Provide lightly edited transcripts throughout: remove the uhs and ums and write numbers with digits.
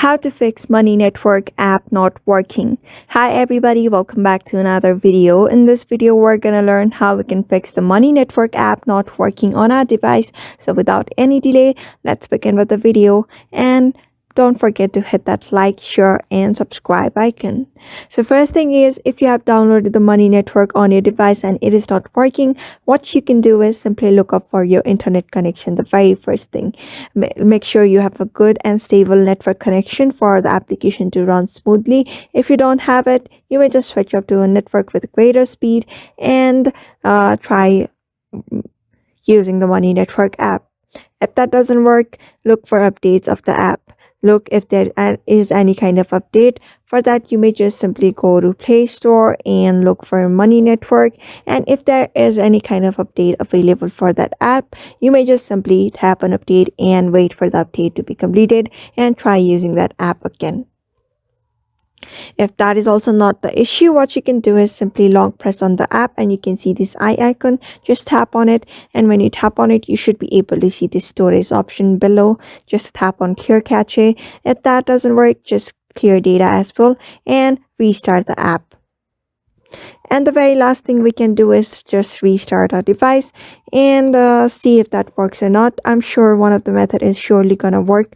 How to fix Money Network app not working. Hi everybody, welcome back to another video. In this video, we're gonna learn how we can fix the Money Network app not working on our device. So without any delay, let's begin with the video, and don't forget to hit that like, share, and subscribe icon. So first thing is, if you have downloaded the Money Network on your device and it is not working, what you can do is simply look up for your internet connection. The very first thing, make sure you have a good and stable network connection for the application to run smoothly. If you don't have it, you may just switch up to a network with greater speed and try using the Money Network app. If that doesn't work, look for updates of the app. Look if there is any kind of update. For that, you may just simply go to Play Store and look for Money Network. And if there is any kind of update available for that app, you may just simply tap on update and wait for the update to be completed and try using that app again. If that is also not the issue, what you can do is simply long press on the app and you can see this eye icon. Just tap on it, and when you tap on it, you should be able to see the storage option below. Just tap on clear cache. If that doesn't work, just clear data as well and restart the app. And the very last thing we can do is just restart our device and see if that works or not. I'm sure one of the method is surely gonna work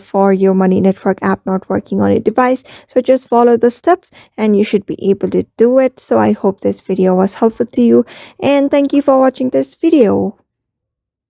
for your Money Network app not working on your device. So just follow the steps and you should be able to do it. So I hope this video was helpful to you, and thank you for watching this video.